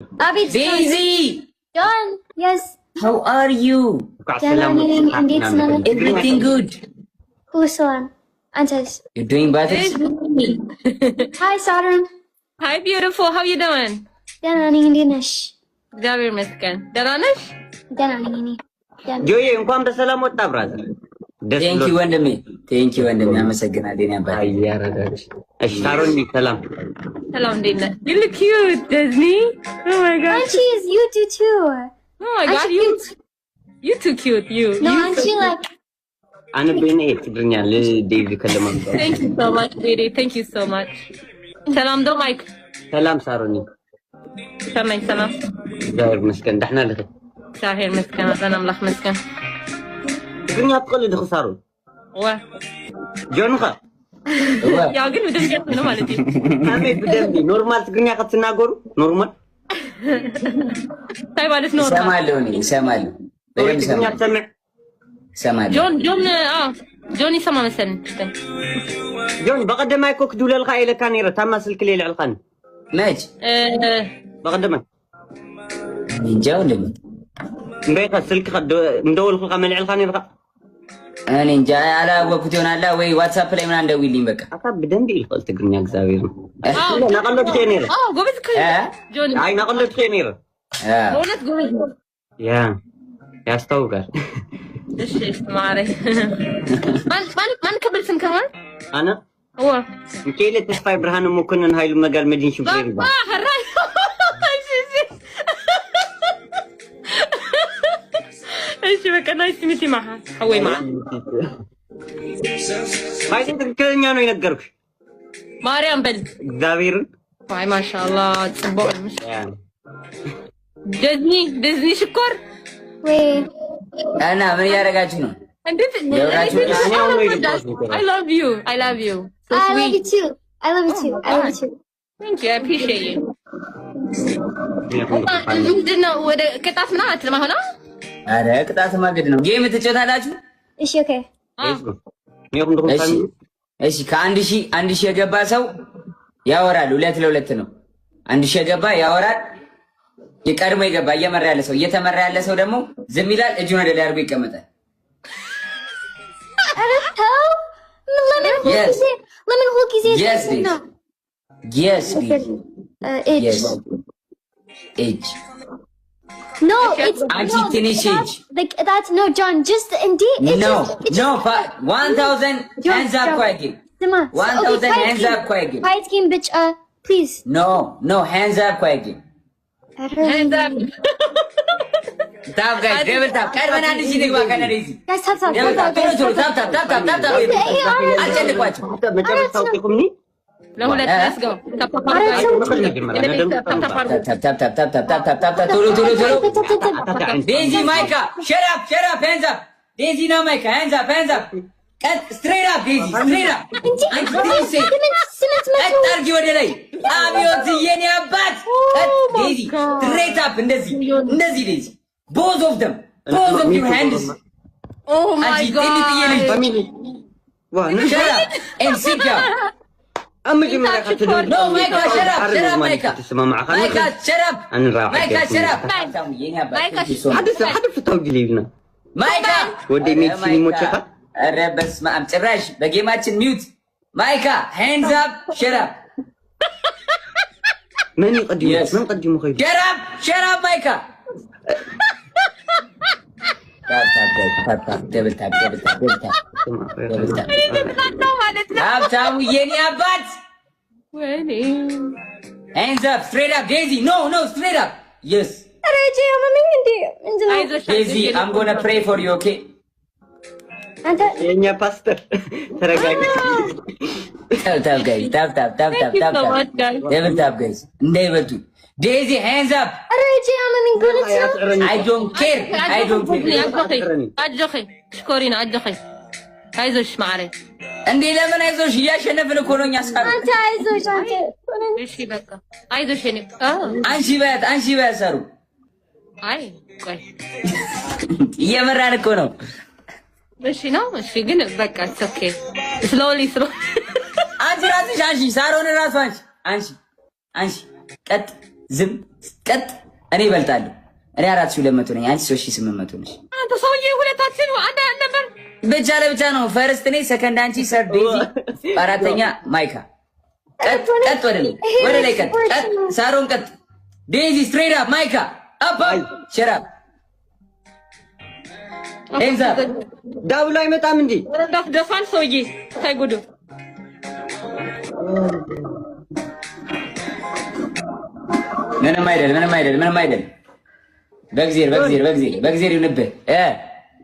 Abid, Daisy! John, yes. How are you? Everything good? Who's on? Antes. You're doing better? Hi, Saturn. Hi, beautiful. How you doing? Dana Ninginish. እግዚአብሔር ይመስገን። ደህና ነሽ? Dana Ningini. ጆዬ እንኳን በሰላም ወጣ ብራዘር። ቴንክ ዩ ወንድሜ፣ ቴንክ ዩ ወንድሜ፣ አመሰግናለሁ። እኔ አባቴ አያረጋግሽ። እሺ ታሮኒ ሰላም። ሰላም እንዴት ነህ? You look cute, Disney. Oh my god. Auntie is you do too. Oh my god, you too cute. You. No, Auntie like. አነ በእኔ ትግርኛ ለዴቪ ከለማም። Thank you so much, baby. Thank you so much. ሰላም ዶ ማይክ። ሰላም ሳሮኒ። ሰማኝ ሰላም። እግዚአብሔር ይመስገን ደህና ነህ? እግዚአብሔር ይመስገን አለን አምላክ ይመስገን። ትግርኛ ትቀልድ ሳሮን? ዋ ጆንኻ ያው ግን በደንብ ነው ማለት ነው። አሜ በደንብ ኖርማል ትግርኛ ከተናገሩ ኖርማል ታይ ማለት ነው። እሰማለሁ እኔ እሰማለሁ። በደንብ እሰማለሁ። እሰማለሁ። ጆን ይሰማ መሰለኝ። ጆን በቀደም አይኮ ክዱለልካ ኢለካ ነይረ ታማ ስልክ ሌላ አልካን መች በቀደም እንጃ ወንድሜ እንበይካ ስልክ እንደወልኩ ከመልዕልካ ነይርካ እኔ እንጃ አላወኩት ይሆናል ወይ ዋትስአፕ ላይ ምናምን ደውይልኝ በቃ አታ በደንብ ይልቀል ትግርኛ እግዚአብሔር ነው። ናቀለብ ነይረ ጎበዝ ጆን አይ ናቀለብ ነይረ ጎበዝ ጎበዝ ያ ያስታውቃል። እሺ ማሬ ማን ከብል ስም ከሆነ አና ዋ ሚካኤል ተስፋይ ብርሃኑ መኮንን ኃይሉ መጋል መዲን ሽብሬ ይባል እሺ በቃ ናይስ ሚቲ ማሃ አወይ ማ አይ ትክክለኛ ነው የነገርኩሽ ማርያም በል እግዚአብሔርን አይ ማሻአላ ጽቦ ዲዝኒ ሽኮር ወይ እና ምን እያደረጋችሁ ነው? እንዴት I love you I love you too. I love you too. I love you too. Thank you. I appreciate you. ምንድነው ወደ ቅጣት ምናምን አትልም አሁን? አረ ቅጣት ማገድ ነው። ጌም ትጫወታላችሁ? እሺ ኦኬ። እሺ ከአንድ ሺህ የገባ ሰው ያወራል። 2 ለ2 ነው። 1000 የገባ ያወራል። የቀድሞ የገባ እየመራ ያለ ሰው እየተመራ ያለ ሰው ደግሞ ዝም ይላል። እጁን ወደ ላይ አድርጎ ይቀመጣል። Lemon hook is it? Yes, no. Yes, H. Yes. H. No, it's Anti-finish H. Like that's no, John. Just indeed. No, 1,000 hands up, quiet. 1,000 hands up, quiet. Quiet game, bitch. Please. No, hands up, quiet. Hands up. Tap guys, double tap. Kar bana ni sini gua kana rezi. Guys, tap. Tap. Acha kuat. መጨረሻ ታውቁምኒ ለሁለት let's go. Tap. Tolo. Daisy Micah, shut up, hands up. Daisy no Micah, hands up. Cut straight up, Daisy, straight up. አርጊ ወደ ላይ አብዮት የኔ አባት ዴዚ straight up እንደዚህ ዴዚ both of your hands. Oh my god. ፋሚሊ ዋ shut up and sit down. መጀመሪያ ከተደረገ No, Micah, shut up, Micah. ተስማማካ Micah, shut up. አንራው Micah, shut up. حدث ተውጅሊልና Micah ወደ ሜክሲኒ ሞቸካ ኧረ በስመ አብ ጭራሽ በጌማችን ሚውት Micah, hands up, shut up. من قديمه خير Shut up, Micah. Tap. Tamu የኔ አባት ወይኔ hands up, straight up, Daisy. No, straight up. Yes. Reggie, Daisy, I'm gonna pray for you, okay? የኛ ፓስተር ተረጋጋ Tap guys. Double tap guys. እንዳይበጡ Daisy, hands up. Reggie, I don't care. አጆኺ ሽኮሪና አጆኺ አይዞሽ ማሬ እንዴ ለምን አይዞሽ? እያሸነፍን እኮ ነው እኛ ሳር አንተ አይዞሽ አንተ እሺ በቃ አይዞሽ እኔ አንቺ በያት ሰሩ አይ ቆይ እየመራን እኮ ነው። እሺ ነው እሺ ግን በቃ ኦኬ ስሎሊ አንቺ ራስሽ አንቺ ሳሮን ራሱ አንቺ ቀጥ ዝም ቀጥ። እኔ እበልጣለሁ። እኔ 4200 ነኝ፣ አንቺ 3800 ነሽ። አንተ ሰውዬ ሁለታችን አንድ ነበር። ብቻ ለብቻ ነው። ፈርስት እኔ፣ ሰከንድ አንቺ፣ ሰርድ ዴዚ፣ አራተኛ ማይካ። ቀጥ ቀጥ፣ ወደ ላይ ቀጥ ቀጥ። ሳሮን ቀጥ፣ ዴዚ ስትሬት አፕ፣ ማይካ አፕ ሸራፕ ኤንዛ ዳውላ አይመጣም እንጂ ደፋን ሰውዬ ታይጉዱ ምንም አይደል። በእግዚአብሔር ይሁንብህ።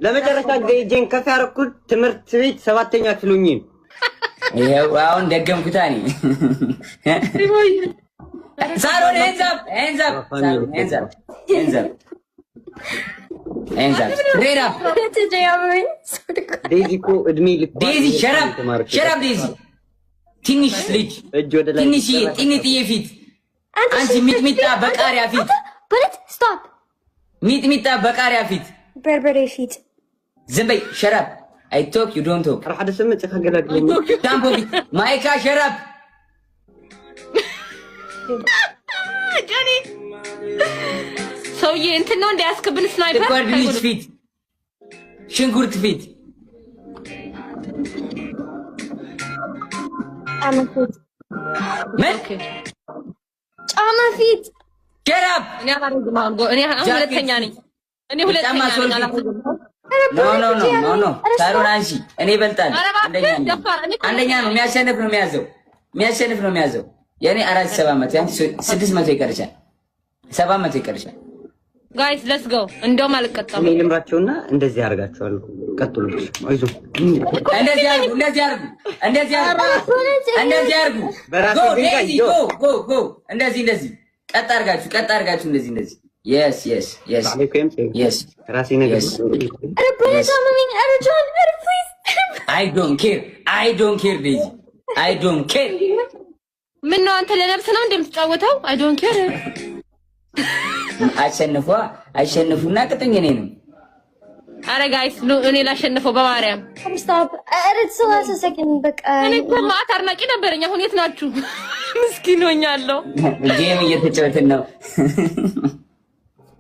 ለመጨረሻ ጊዜ እጄን ከፍ ያደረኩት ትምህርት ቤት 7ኛ ክፍል ሆኜ ነው። ይኸው አሁን ደገምኩታ እኔ። ሳሮን ሄንዛፕ ሬዳ ዴዚ እኮ እድሜ ልክ ዴዚ ሸራብ ዴዚ ትንሽ ልጅ ትንሽዬ ጢንጥዬ ፊት አንቺ ሚጥሚጣ በቃሪያ ፊት ሚጥሚጣ በቃሪያ ፊት በርበሬ ፊት ዝም በይ ሸራብ አይ ቶክ ዩ ዶንት ቶክ አረ ስምጽ ከገላግለኝ ታምፖ ፊት ማይካ ሸራብ ጆኒ ሰውዬ እንትን ነው እንዳያስከብን ስናይፐር ጓርድ ልጅ ፊት ሽንኩርት ፊት ምን ጫማ ፊት ሸራብ እኔ ሁለተኛ ነኝ። ኖ ሳሮን አንቺ እኔ እበልጣለሁ። አንደኛ ነው። የሚያሸንፍ ነው የሚያዘው። የኔ 4700 ያንቺ 600 ይቀርሻል። 700 ይቀርሻል። ጋይስ ሌትስ ጎ። እንደውም አልቀጣም። እኔ ልምራቸውና እንደዚህ አድርጋቸዋለሁ። ቀጥሉ። አይዞ እንደዚህ አድርጉ። ጎ እንደዚህ ቀጥ አድርጋችሁ እንደዚህ yes ራሴ ነገር I don't care ዴዚ I don't care። ምን ነው አንተ ለነብስ ነው እንደምትጫወተው? I don't care። አሸንፉና ቅጥኝ እኔ ነው። አረ ጋይስ እኔ ላሸንፈው በማርያም ስቶፕ። it's the last second በቃ እኔ እኮ ማታ አድናቂ ነበረኝ። አሁን የት ናችሁ? ምስኪን ሆኛለሁ። ጌም እየተጫወትን ነው።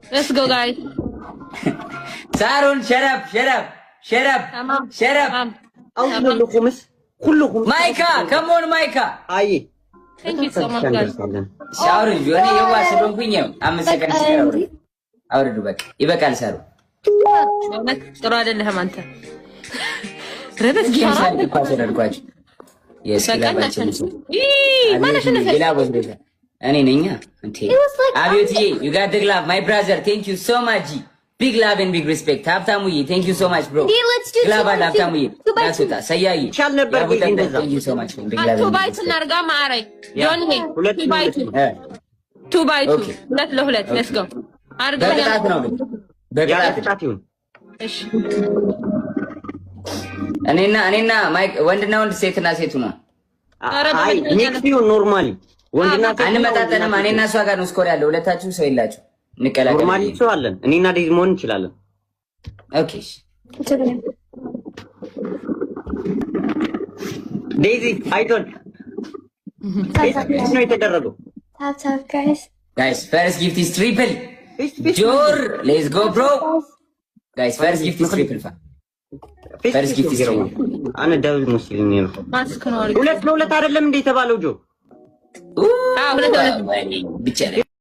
Let's go guys። ሳሮን ሸራብ ሁሉም ማይካ ከሞን ማይካ አይ thank you so much guys። ሻውሪ ጆኒ የዋስ ዶንኩኝ 5 ሰከንድ አውርዱ። በቃ ይበቃል። ሳሩ ጥሩ አይደለህም አንተ። ረበት ጌም ሳልኳስ ወደድኳችሁ። የስላባችን እኔ ነኛ እንቴ አብዮትዬ you got the glove my brother thank you so much big love and big respect ሀብታሙዬ thank you so much bro glove and ሀብታሙዬ ያሱታ ሰያይ ቻል ነበር ጊዜ እንደዛ thank you so much big love two by two እናርጋ ማአረይ ጆኒ 2 by 2 ሁለት ለሁለት let's go አርጋ በቅጣት ነው በቅጣት ይሁን። እሺ እኔና ማይክ ወንድና ወንድ ሴትና ሴቱ ነው። አይ ኔክስት ይሁን ኖርማሊ ወንድና አንመጣጠንም። እኔና እሷ ጋር ነው ስኮር ያለው። ሁለታችሁ ሰው የላችሁ እንቀላቀል። ኖርማሊ ሰው አለን። እኔና ዴዚ መሆን እንችላለን። ኦኬ ዴዚ አይዶን ነው የተደረገው። ታፕ ጋይስ ፈርስት ጊፍት ኢዝ ትሪፕል ጆር ሌትስ ጎ ብሮ ጋይስ ፈርስት ጊፍት ኢዝ ትሪፕል ፈርስት ጊፍት ኢዝ ትሪፕል አነ ደብል ሙስሊም ነው። ማስክ ነው ሁለት ለሁለት አይደለም እንደ የተባለው ጆ ሁለት ብቻ